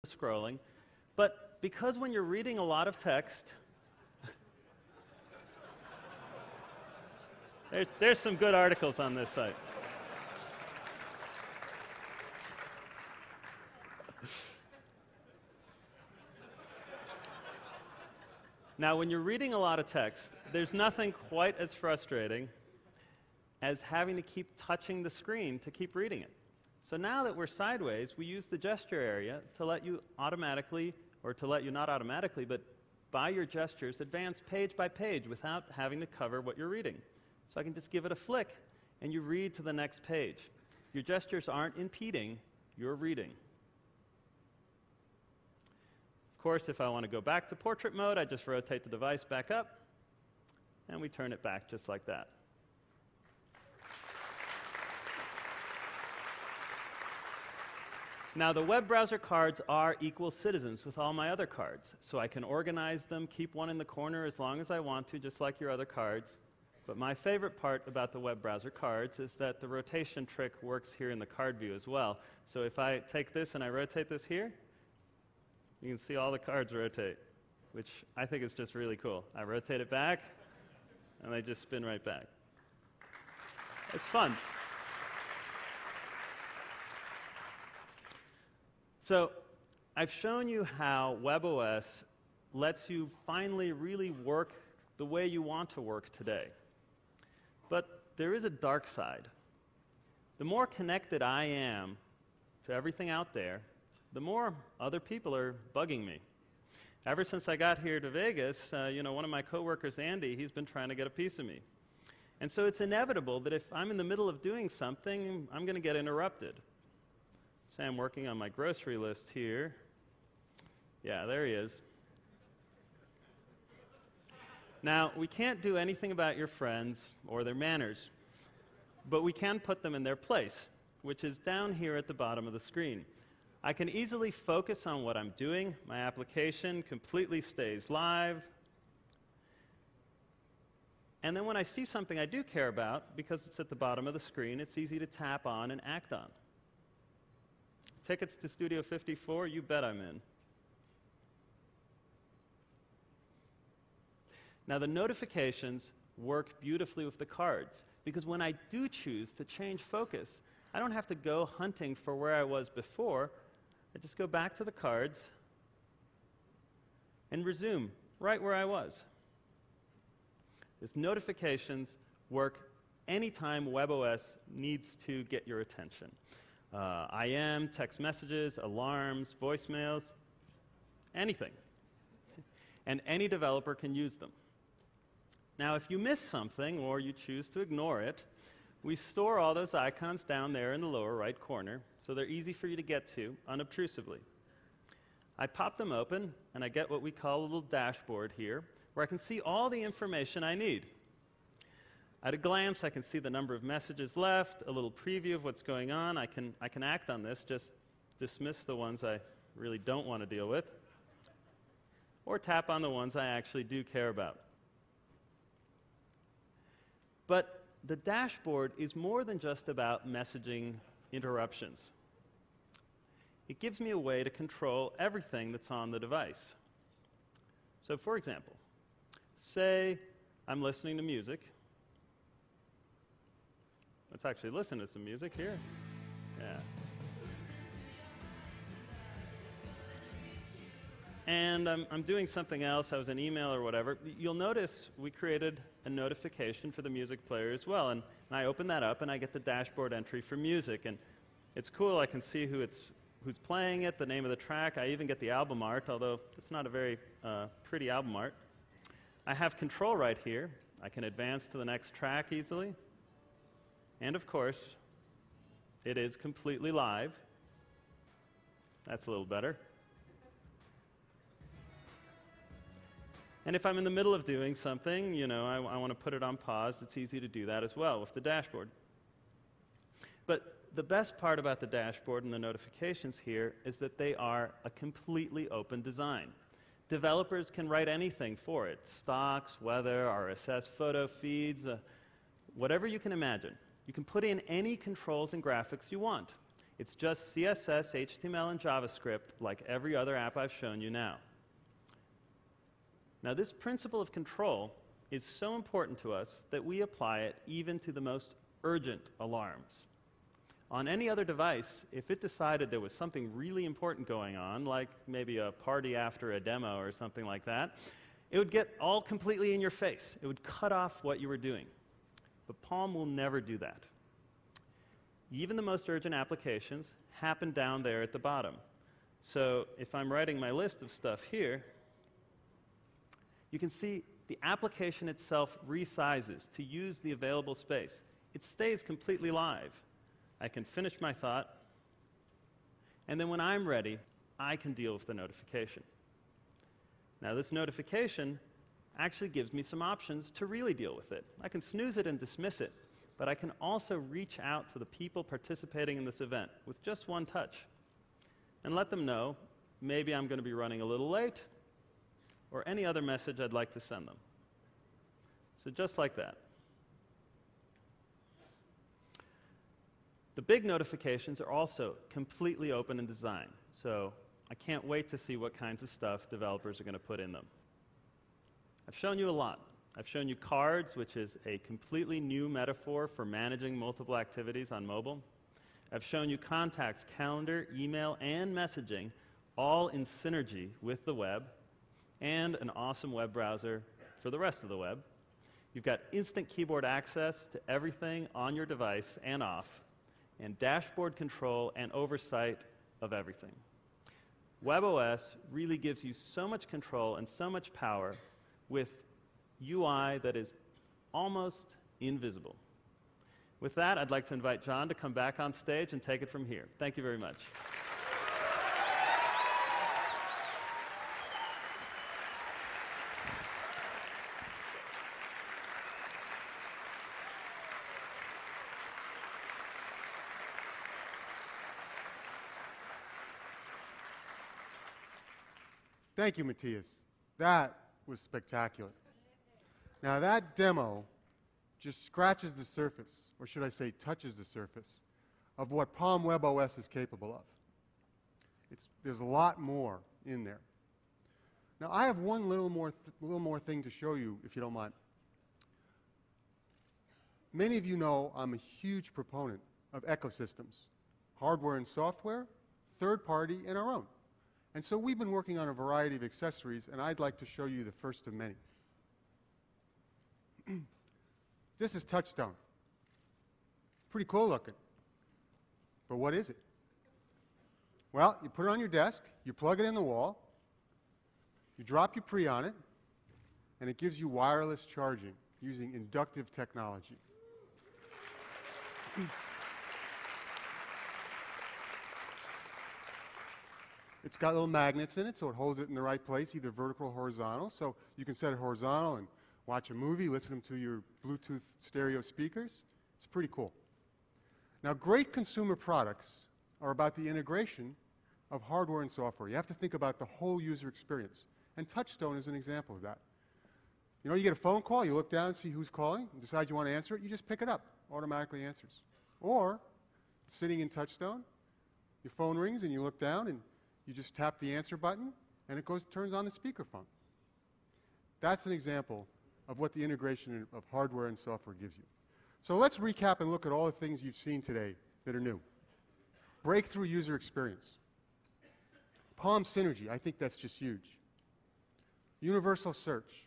scrolling. But because when you're reading a lot of text, there's some good articles on this site. Now, when you're reading a lot of text, there's nothing quite as frustrating as having to keep touching the screen to keep reading it. So now that we're sideways, we use the gesture area to let you automatically, or to let you not automatically, but by your gestures, advance page by page without having to cover what you're reading. So I can just give it a flick, and you read to the next page. Your gestures aren't impeding your reading. Of course, if I want to go back to portrait mode, I just rotate the device back up, and we turn it back just like that. Now, the web browser cards are equal citizens with all my other cards, so I can organize them, keep one in the corner as long as I want to, just like your other cards. But my favorite part about the web browser cards is that the rotation trick works here in the card view as well. So if I take this and I rotate this here, you can see all the cards rotate, which I think is just really cool. I rotate it back, and they just spin right back. It's fun. So I've shown you how webOS lets you finally really work the way you want to work today. But there is a dark side. The more connected I am to everything out there, the more other people are bugging me. Ever since I got here to Vegas, one of my coworkers, Andy, he's been trying to get a piece of me. And so it's inevitable that if I'm in the middle of doing something, I'm going to get interrupted. Say I'm working on my grocery list here. Yeah, there he is. Now, we can't do anything about your friends or their manners, but we can put them in their place, which is down here at the bottom of the screen. I can easily focus on what I'm doing. My application completely stays live. And then when I see something I do care about, because it's at the bottom of the screen, it's easy to tap on and act on. Tickets to Studio 54, you bet I'm in. Now, the notifications work beautifully with the cards, because when I do choose to change focus, I don't have to go hunting for where I was before. I just go back to the cards and resume right where I was. These notifications work anytime webOS needs to get your attention. IM, text messages, alarms, voicemails, anything. And any developer can use them. Now, if you miss something or you choose to ignore it, we store all those icons down there in the lower right corner, so they're easy for you to get to unobtrusively. I pop them open, and I get what we call a little dashboard here, where I can see all the information I need. At a glance, I can see the number of messages left, a little preview of what's going on. I can act on this, just dismiss the ones I really don't want to deal with, or tap on the ones I actually do care about. But the dashboard is more than just about messaging interruptions. It gives me a way to control everything that's on the device. So for example, say I'm listening to music. Let's actually listen to some music here. Yeah. And I'm doing something else. I was in email or whatever. You'll notice we created a notification for the music player as well. And I open that up, and I get the dashboard entry for music. And it's cool. I can see who's playing it, the name of the track. I even get the album art, although it's not a very pretty album art. I have control right here. I can advance to the next track easily. And of course, it is completely live. That's a little better. And if I'm in the middle of doing something, I want to put it on pause, it's easy to do that as well with the dashboard. But the best part about the dashboard and the notifications here is that they are a completely open design. Developers can write anything for it: stocks, weather, RSS photo feeds, whatever you can imagine. You can put in any controls and graphics you want. It's just CSS, HTML, and JavaScript like every other app I've shown you now. Now, this principle of control is so important to us that we apply it even to the most urgent alarms. On any other device, if it decided there was something really important going on, like maybe a party after a demo or something like that, it would get all completely in your face. It would cut off what you were doing. But Palm will never do that. Even the most urgent applications happen down there at the bottom. So if I'm writing my list of stuff here, you can see the application itself resizes to use the available space. It stays completely live. I can finish my thought, and then when I'm ready, I can deal with the notification. Now, this notification actually gives me some options to really deal with it. I can snooze it and dismiss it, but I can also reach out to the people participating in this event with just one touch and let them know maybe I'm going to be running a little late or any other message I'd like to send them. So just like that. The big notifications are also completely open in design, so I can't wait to see what kinds of stuff developers are going to put in them. I've shown you a lot. I've shown you cards, which is a completely new metaphor for managing multiple activities on mobile. I've shown you contacts, calendar, email, and messaging, all in synergy with the web, and an awesome web browser for the rest of the web. You've got instant keyboard access to everything on your device and off, and dashboard control and oversight of everything. webOS really gives you so much control and so much power with UI that is almost invisible. With that, I'd like to invite John to come back on stage and take it from here. Thank you very much. Thank you, Matthias. That was spectacular. Now, that demo just scratches the surface, or should I say touches the surface, of what Palm webOS is capable of. There's a lot more in there. Now, I have one little more thing to show you, if you don't mind. Many of you know I'm a huge proponent of ecosystems, hardware and software, third-party, and our own. And so we've been working on a variety of accessories, and I'd like to show you the first of many. This is Touchstone. Pretty cool looking. But what is it? Well, you put it on your desk, you plug it in the wall, you drop your pre on it, and it gives you wireless charging using inductive technology. It's got little magnets in it, so it holds it in the right place, either vertical or horizontal. So you can set it horizontal and watch a movie, listen to your Bluetooth stereo speakers. It's pretty cool. Now, great consumer products are about the integration of hardware and software. You have to think about the whole user experience. And Touchstone is an example of that. You know, you get a phone call, you look down, see who's calling, and decide you want to answer it, you just pick it up. Automatically answers. Or, sitting in Touchstone, your phone rings and you look down and you just tap the answer button, and it turns on the speakerphone. That's an example of what the integration of hardware and software gives you. So let's recap and look at all the things you've seen today that are new. Breakthrough user experience. Palm Synergy, I think that's just huge. Universal search.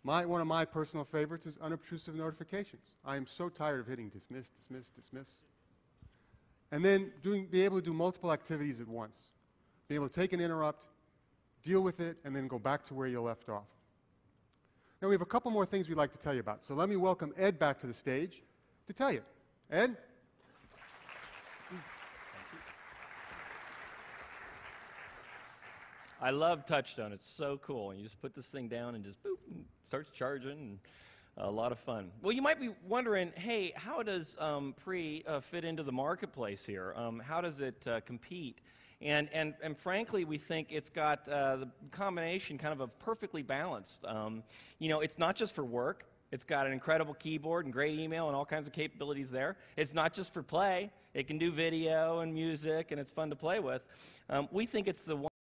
One of my personal favorites is unobtrusive notifications. I am so tired of hitting dismiss, dismiss, dismiss. And then be able to do multiple activities at once. Be able to take an interrupt, deal with it, and then go back to where you left off. Now, we have a couple more things we'd like to tell you about. So let me welcome Ed back to the stage to tell you. Ed? I love Touchstone. It's so cool. You just put this thing down and just boop, and starts charging. And a lot of fun. Well, you might be wondering, hey, how does Pre fit into the marketplace here? How does it compete? And frankly, we think it's got the combination kind of perfectly balanced. You know, it's not just for work. It's got an incredible keyboard and great email and all kinds of capabilities there. It's not just for play. It can do video and music, and it's fun to play with. We think it's the one